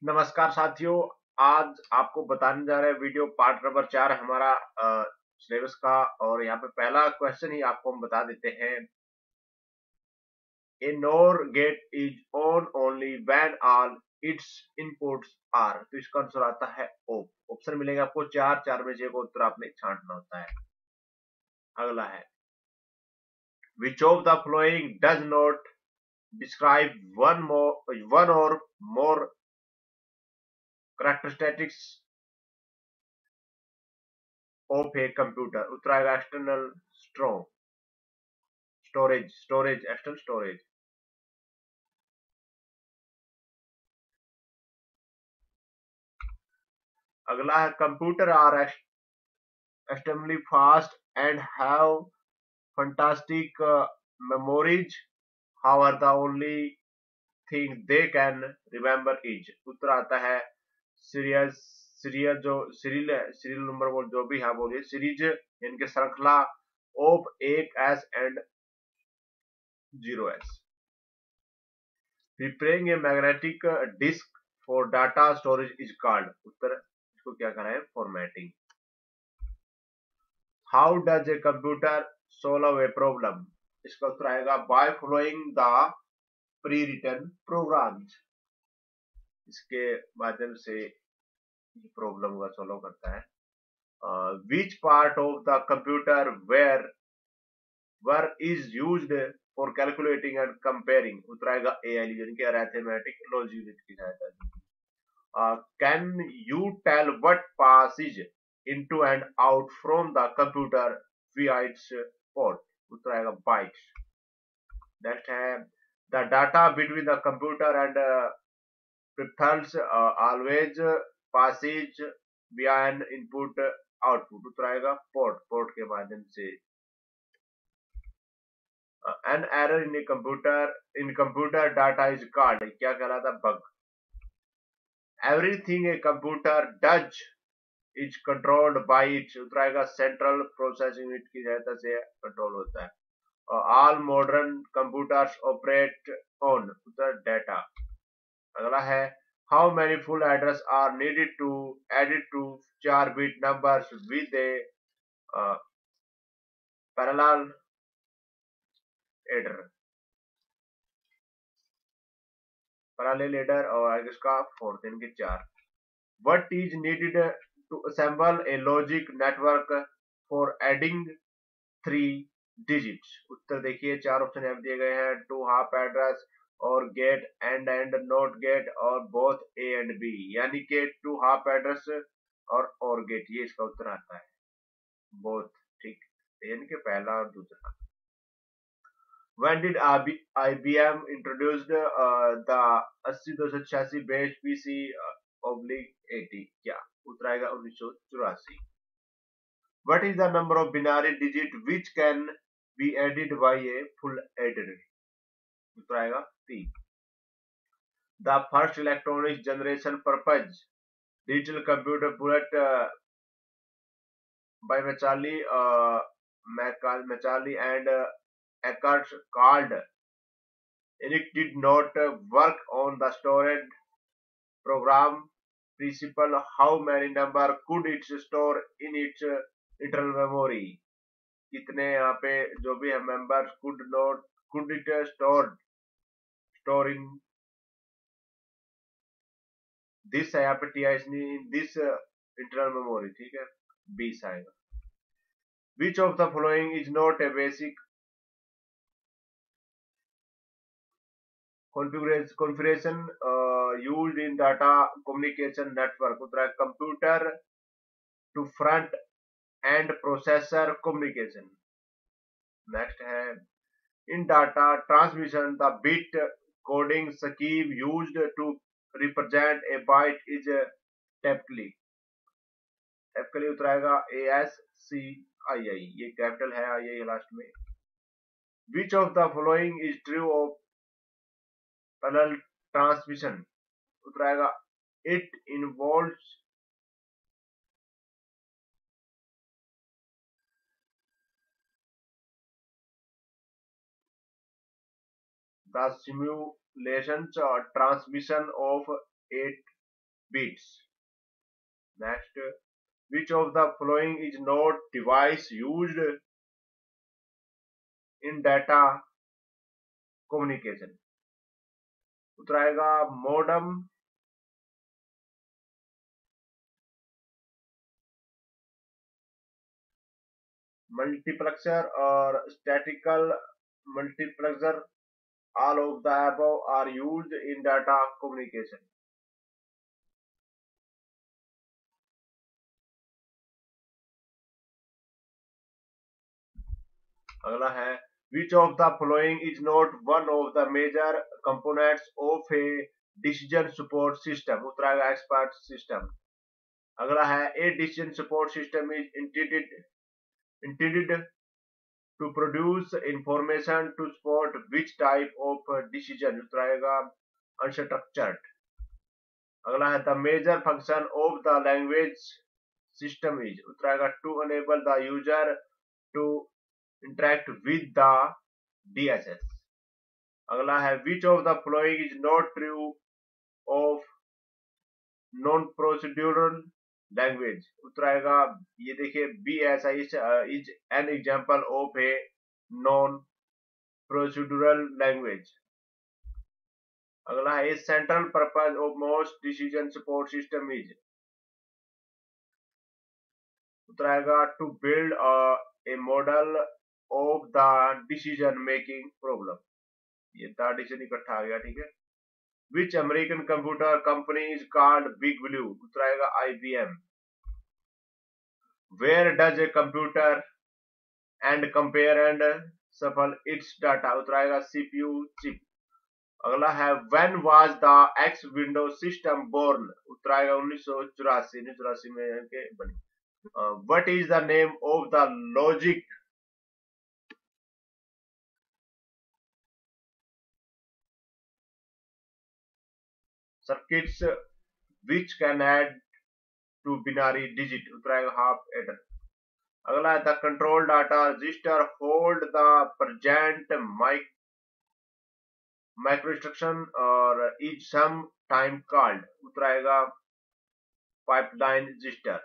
नमस्कार साथियों। आज आपको बताने जा रहे हैं वीडियो पार्ट नंबर 4 हमारा सिलेबस का। और यहाँ पे पहला क्वेश्चन ही आपको हम बता देते हैं। A NOR gate is on only when all its inputs are. तो इसका आंसर आता है ओप। ऑप्शन मिलेगा आपको चार में से एक उत्तर आपने छांटना होता है। अगला है which of the following does not describe one or more characteristics of a computer. उत्तर आएगा एक्सटर्नल स्टोरेज एक्सटर्नल स्टोरेज। अगला है computer are extremely fast and have fantastic memories. However, the only thing they can remember is। उत्तर आता है serial number वो जो भी है बोलिए सीरीज इनके श्रृंखला of 1s and 0s। Preparing a magnetic disk for data storage is called। उत्तर इसको क्या कहना है formatting. How does a computer solve a problem. इसका उत्तर आएगा by following the pre written programs. इसके माध्यम से प्रॉब्लम का सोल्व करता है। Which part of the computer where is used for calculating and comparing. उत्तर आएगा एएलयू यानी कि अरिथमेटिक लॉजिक यूनिट की सहायता से। Can you tell what passes into and out from the computer via its port। उत्तर आएगा bytes। नेक्स्ट है the data between the computer and peripherals always passes via an input output। उत्तर आएगा port के माध्यम से। an error in computer data is called क्या कहलाता bug. everything a computer does is controlled by its. उत्तर आएगा central processing unit की सहायता से कंट्रोल होता है। All modern computers operate on. उत्तर डेटा। अगला है how many full adders are needed to edit two 4 bit numbers with a parallel adder. Parallel adder और इसका फोर्थ इनके 4। What is needed to assemble a logic network for adding 3 digits। उत्तर देखिए 4 option यहाँ दिए गए हैं two half adders OR gate AND NOT gate और बोथ ए एंड बी यानी कि to half adders OR gate ये इसका उत्तर आता है बोथ। ठीक यानी कि पहला और दूसरा। When did IBM introduced the 80286 based PC /80। क्या उत्तर आएगा 1984। What is the number of binary digit which can be added by a full adder। उत्तर आएगा 3। The first electronic generation purpose digital computer bullet by Macaulay and Eckert called ENIAC did not work on the storage program principle। how many number could it store in its internal memory। कितने यहाँ पे जो भी है members could it store in this है यहाँ पे in this internal memory। ठीक है 20 आएगा। which of the following is not a basic configuration used in data communication network। उत्तर है computer to front end processor communication. Next है in data transmission the bit coding scheme used to represent a byte is typically उत्तर आएगा ASCII ये capital है I last में। Which of the following is true of parallel transmission. उत्तर आएगा it involves the simulations or transmission of 8 bits. Next, which of the following is not device used in data communication? उत्तर आएगा modem, multiplexer और statistical multiplexer. All of the above are used in data communication. अगला है which of the following is not one of the major components of a decision support system? उत्तर आएगा expert system. अगला है a decision support system is intended to produce information to support which type of decision? उत्तर आएगा unstructured. अगला है the major function of the language system is? उत्तर आएगा to enable the user to interact with the DSS. अगला है which of the following is not true of non-procedural language? उत्तर आएगा ये देखिए BSI is an example of a non-procedural language. अगला है central purpose of most decision support system is? उत्तर आएगा to build a model of the decision making problem. ये था decision इकट्ठा आ गया, ठीक है. Which American computer company is called Big Blue? उत्तर आएगा IBM. Where does a computer and compare and shuffle its data? उत्तर आएगा CPU chip. अगला है when was the X Windows system born? उत्तर आएगा 1984 में के बनी. What is the name of the logic circuits which can add to binary digit? उत्तर आएगा half adder. अगला है the control data register hold the present micro instruction or is some time called? उत्तर आएगा pipeline register.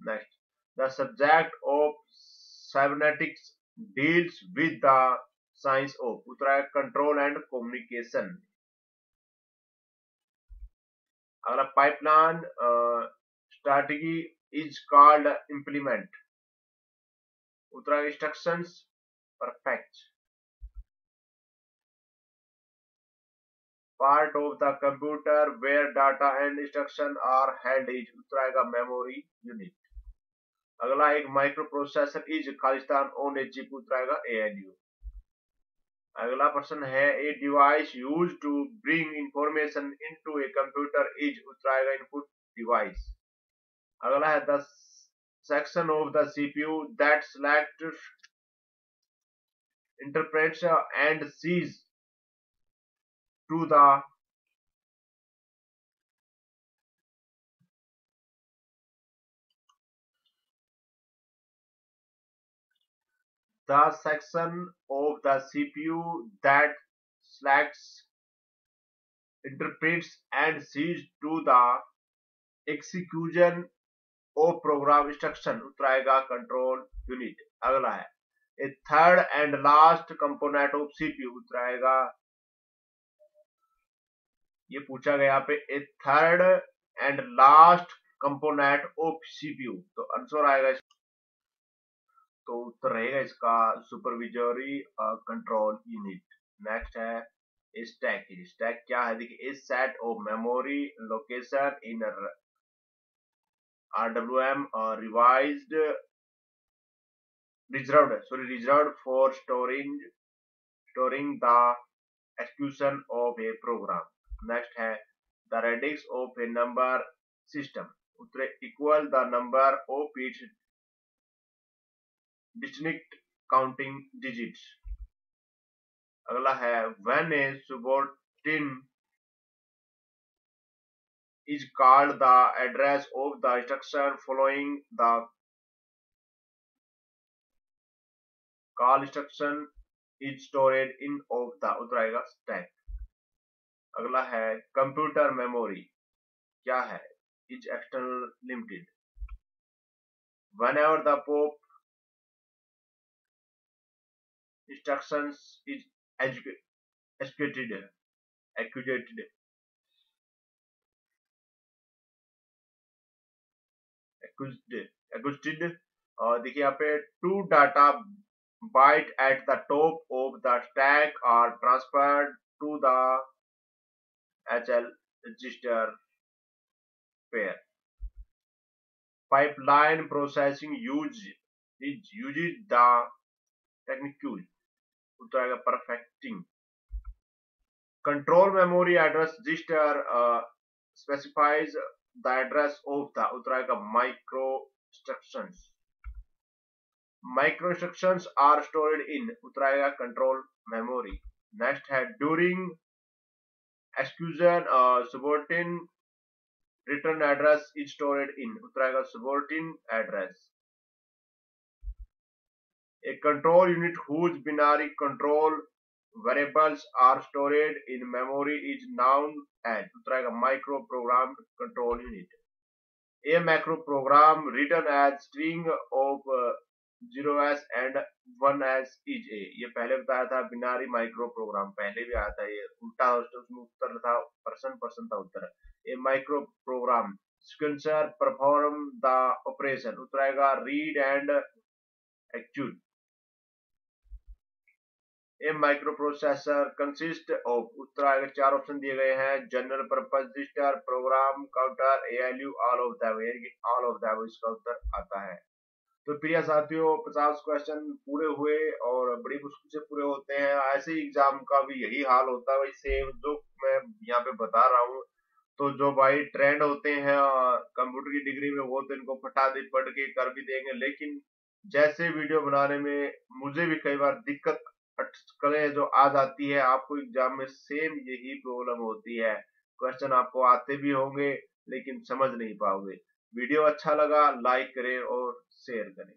Next, the subject of cybernetics deals with the science of? उत्तर आएगा control and communication. अगला pipeline strategy is called implement. उत्तर आएगा instructions perfect. Part of the computer where data and instruction are held is? उत्तर आएगा memory unit. अगला एक microprocessor is Khalistan on a chip? उत्तर आएगा ALU. अगला प्रश्न है a device used to bring information into a computer is? उत्तर आएगा input device. अगला है the section of the CPU that selects, interprets and sees to the section of the CPU that selects, interprets and sees to the execution of program instruction? उत्तर आएगा control unit. अगला है a third and last component of CPU? उत्तर आएगा ये पूछा गया यहाँ पे a third and last component of CPU, तो आंसर आएगा तो उत्तर रहेगा इसका सुपरविजरी कंट्रोल यूनिट. नेक्स्ट है स्टैक. स्टैक क्या है देखिए इस set of memory location in RWM और reserved for storing the execution of a program. Next है the radix of a number system. Uttar equal the number of its distinct counting digits. अगला है when a subroutine is called the address of the instruction following the call instruction is stored in of the? उत्तर आएगा stack. अगला है computer memory. क्या है? Is external limited. Whenever the Pope instructions is executed, और देखिए यहाँ पे two data byte at the top of the stack are transferred to the HL register pair. Pipeline processing uses the technique उत्तर आएगा perfecting. Control memory address register specifies the address of the उत्तर आएगा micro instructions. Micro instructions are stored in उत्तर आएगा control memory. Next है during execution subroutine return address is stored in उत्तर आएगा subroutine address. A control unit whose binary control variables are stored in memory is known as उत्तर आएगा microprogrammed control unit. A macro program written as string of 0s and 1s is a ये पहले बताया था बिनारी micro program पहले भी आया था ये उल्टा उसमें उत्तर था पर्सन था उत्तर a micro program sequencer perform the operation उत्तर आएगा read and execute. A microprocessor consists of उत्तर आएगा चार ऑप्शन दिए गए हैं general purpose register program counter ALU all of that यानी कि ऑल ऑफ दैट इसका उत्तर आता है. तो प्रिय साथियों 50 क्वेश्चन पूरे हुए और बड़ी मुश्किल से पूरे होते हैं. ऐसे ही एग्जाम का भी यही हाल होता है भाई सेम जो मैं यहाँ पे बता रहा हूँ. तो जो भाई ट्रेंड होते हैं कंप्यूटर की डिग्री में वो तो इनको फटा दे पढ़ के कर भी देंगे लेकिन जैसे वीडियो बनाने में मुझे भी कई बार दिक्कत अटकलें जो आ जाती है आपको एग्जाम में सेम यही प्रॉब्लम होती है. क्वेश्चन आपको आते भी होंगे लेकिन समझ नहीं पाओगे. वीडियो अच्छा लगा लाइक करें और शेयर करें.